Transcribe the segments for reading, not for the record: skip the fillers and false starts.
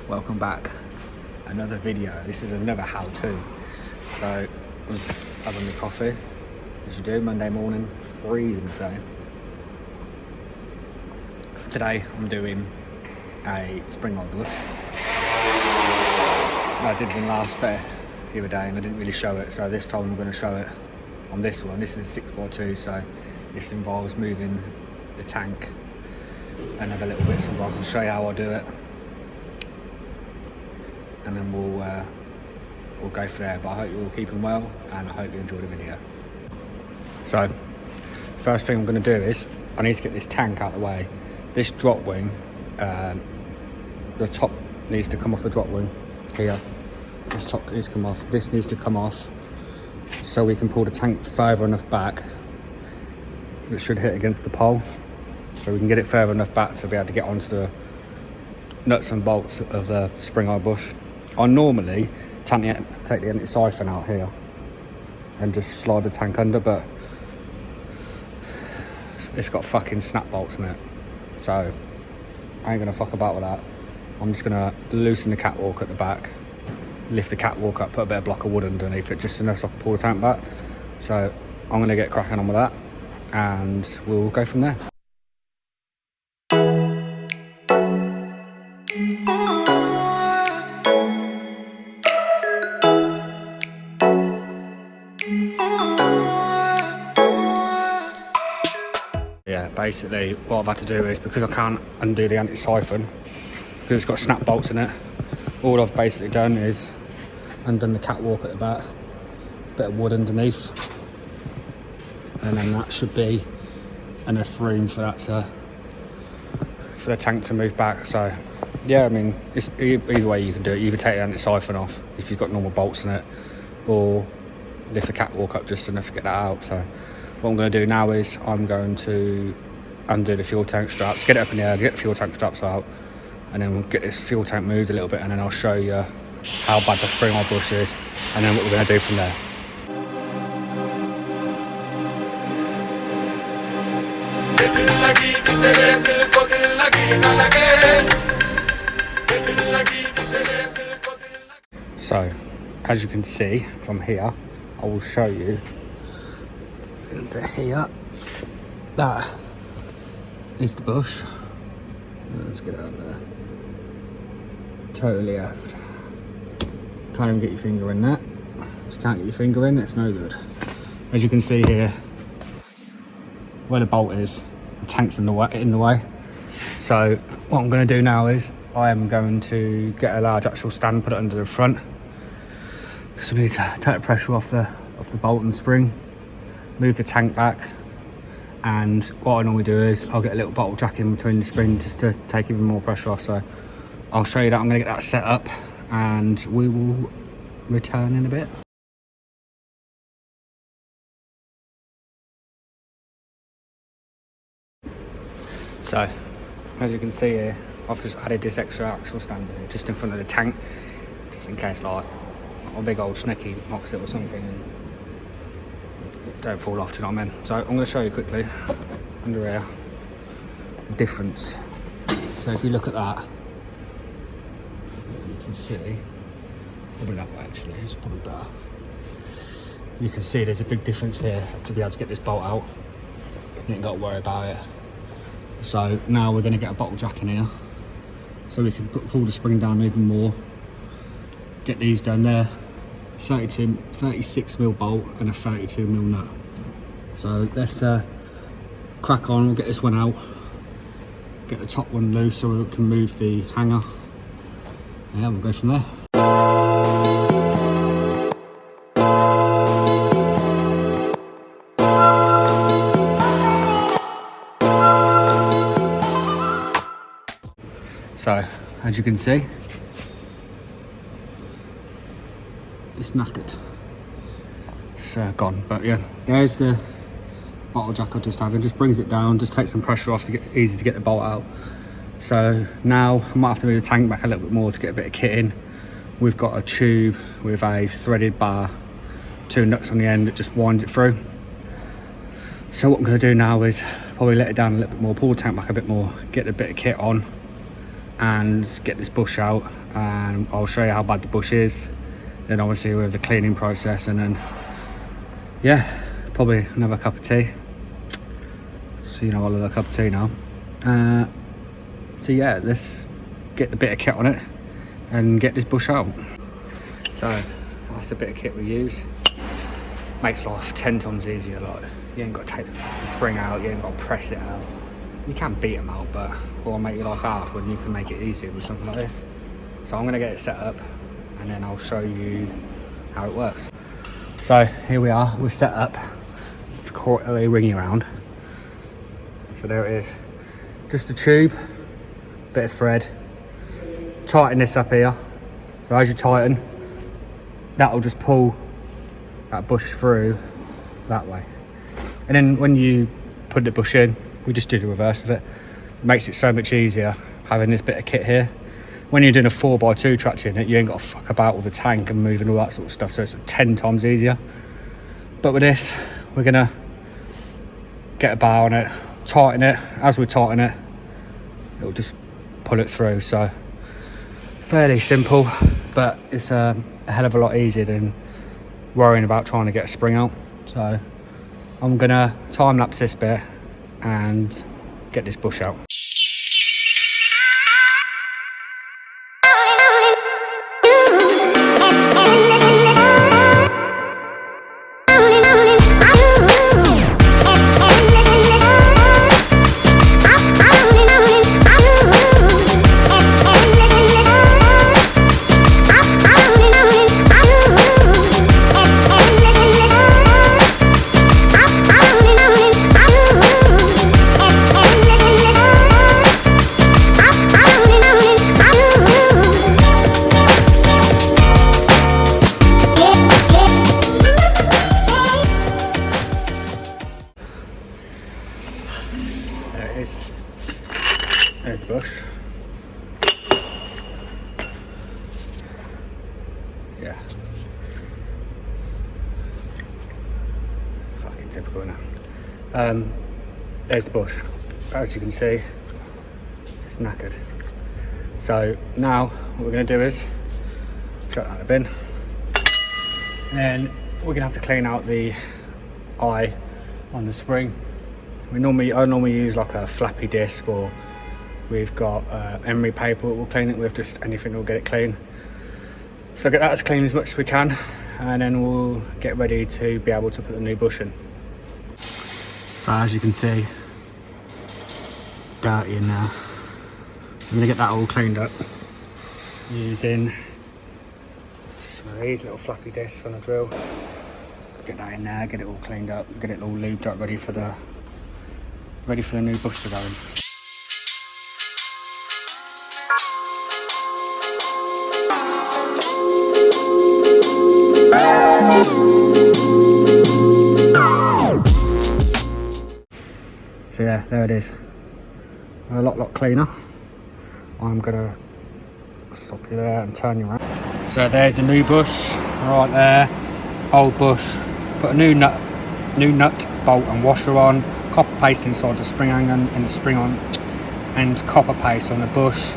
welcome back. Another video. This is another how-to. So I was having the coffee, as you do, Monday morning, freezing today. Today I'm doing a spring oil bush. I did one last the other day and I didn't really show it, so this time I'm going to show it on this one. This is 6x2, so this involves moving the tank and other little bits involved. I'll show you how I do it, and then we'll go from there. But I hope you're all keeping well and I hope you enjoy the video. So first thing I'm going to do is I need to get this tank out of the way. This drop wing, the top needs to come off the drop wing here. This top needs to come off. This needs to come off so we can pull the tank further enough back. It should hit against the pole, so we can get it further enough back to be able to get onto the nuts and bolts of the spring oil bush. I normally take the anti-siphon out here and just slide the tank under, but it's got fucking snap bolts in it, so I ain't gonna fuck about with that. I'm just gonna loosen the catwalk at the back, lift the catwalk up, put a bit of block of wood underneath it just enough so I can pull the tank back. So I'm gonna get cracking on with that and we'll go from there. Yeah, basically what I've had to do is, because I can't undo the anti-siphon because it's got snap bolts in it, all I've basically done is undone the catwalk at the back, bit of wood underneath, and then that should be enough room for that for the tank to move back. So yeah, I mean, it's either way you can do it. You either take the anti-siphon off if you've got normal bolts in it, or lift the catwalk up just enough to get that out. So what I'm going to do now is I'm going to undo the fuel tank straps, get it up in the air, get the fuel tank straps out, and then we'll get this fuel tank moved a little bit, and then I'll show you how bad the spring oil bush is and then what we're going to do from there. So as you can see from here, I will show you here, that is the bush. Let's get out there. Totally effed. Can't even get your finger in that. Just can't get your finger in, it's no good. As you can see here, where the bolt is, the tank's in the way. So what I'm going to do now is I am going to get a large actual stand, put it under the front, because we need to take the pressure off the bolt and spring, move the tank back, and what I normally do is I'll get a little bottle jack in between the spring just to take even more pressure off. So I'll show you that. I'm going to get that set up and we will return in a bit. So as you can see here, I've just added this extra axle stand in, just in front of the tank, just in case like a big old snecky knocks it or something and don't fall off, do you know what I mean? So I'm going to show you quickly under here the difference. So if you look at that, you can see, probably that way actually, it's probably better. You can see there's a big difference here to be able to get this bolt out. You ain't got to worry about it. So now we're going to get a bottle jack in here so we can pull the spring down even more. Get these down there. 36mm bolt and a 32mm nut. So let's crack on. We'll get this one out, get the top one loose so we can move the hanger, and yeah, we'll go from there. So as you can see, it's knackered, it's gone, but yeah, there's the bottle jack I just having. Just brings it down, just takes some pressure off to get easy to get the bolt out. So now I might have to move the tank back a little bit more to get a bit of kit in. We've got a tube with a threaded bar, 2 nuts on the end that just winds it through. So what I'm going to do now is probably let it down a little bit more, pull the tank back a bit more, get a bit of kit on, and get this bush out, and I'll show you how bad the bush is, then obviously with the cleaning process, and then yeah, probably another cup of tea. So you know I love a cup of tea now. So yeah, let's get the bit of kit on it and get this bush out. So that's the bit of kit we use. Makes life 10 times easier. Like, you ain't got to take the spring out, you ain't got to press it out. You can beat them out, but will make your life hard when you can make it easier with something like this. So I'm going to get it set up and then I'll show you how it works. So here we are, we're set up. It's quarterly ringy round. So there it is. Just a tube, bit of thread. Tighten this up here. So as you tighten, that'll just pull that bush through that way. And then when you put the bush in, we just do the reverse of it. It makes it so much easier having this bit of kit here. When you're doing a 4x2 tractor in it, you ain't got to fuck about with the tank and moving all that sort of stuff, so it's 10 times easier. But with this, we're gonna get a bar on it, tighten it. As we tighten it, it'll just pull it through. So fairly simple, but it's a hell of a lot easier than worrying about trying to get a spring out. So I'm gonna time lapse this bit and get this bush out. There's the bush. Yeah. Fucking typical now. There's the bush. As you can see, it's knackered. So now what we're going to do is chuck that in the bin. And then we're going to have to clean out the eye on the spring. I normally use like a flappy disc, or we've got emery paper we'll clean it with, just anything will get it clean. So get that as clean as much as we can, and then we'll get ready to be able to put the new bush in. So as you can see, dirty in there. I'm going to get that all cleaned up using some of these little flappy discs on a drill. Get that in there, get it all cleaned up, get it all lubed up, ready for the new bush to go in. So yeah, there it is. A lot cleaner. I'm gonna stop you there and turn you around. So there's a new bush right there. Old bush. Put a new nut, bolt and washer on. Copper paste inside the spring hanger and the spring on, and copper paste on the bush.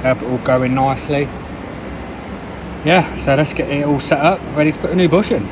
Help it all go in nicely. Yeah, so let's get it all set up, ready to put a new bush in.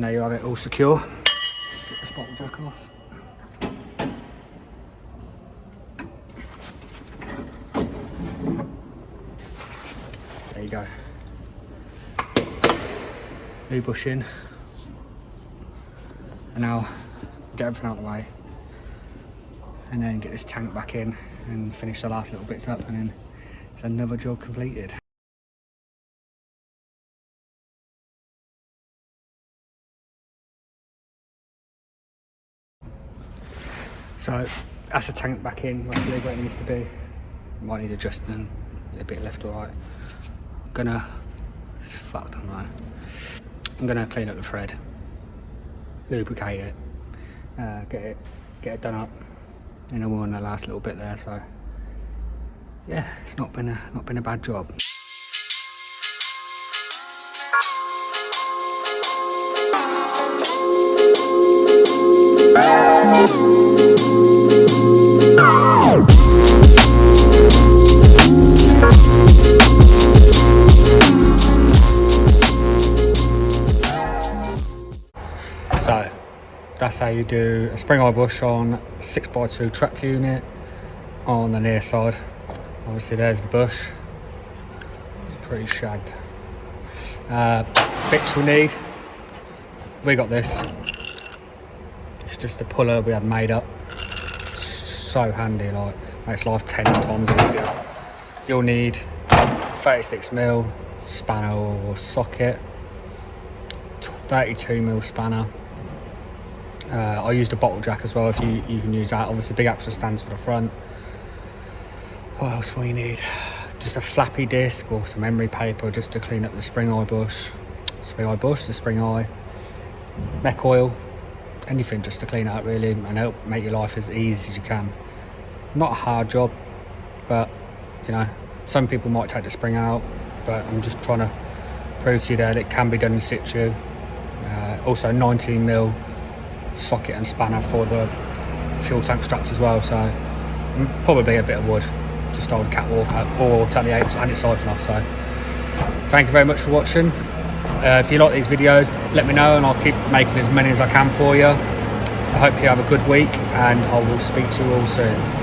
And there you have it, all secure. Let's get this bottle jack off. There you go. New bushing. And now get everything out of the way. And then get this tank back in and finish the last little bits up, and then it's another job completed. So that's the tank back in, roughly where it needs to be. Might need adjusting, a bit left or right. It's fucked on mine. I'm gonna clean up the thread, lubricate it, get it done up. You know, we're on the last little bit there, so yeah, it's not been a bad job. So that's how you do a spring eye bush on 6x2 tractor unit on the near side. Obviously there's the bush, it's pretty shagged. Bits we need, we got this. It's just a puller we had made up. So handy, like makes life 10 times easier. You'll need 36mm spanner or socket, 32mm spanner. I used a bottle jack as well, if you can use that. Obviously big axle stands for the front. What else will you need? Just a flappy disc or some emery paper just to clean up the spring eye bush, the spring eye, mech oil, anything just to clean it out really and help make your life as easy as you can. Not a hard job, but you know, some people might take the spring out, but I'm just trying to prove to you that it can be done in situ. Also 19mm socket and spanner for the fuel tank straps as well, so probably a bit of wood, just old catwalk up or take the anti-siphon off. So thank you very much for watching. If you like these videos, let me know and I'll keep making as many as I can for you. I hope you have a good week and I will speak to you all soon.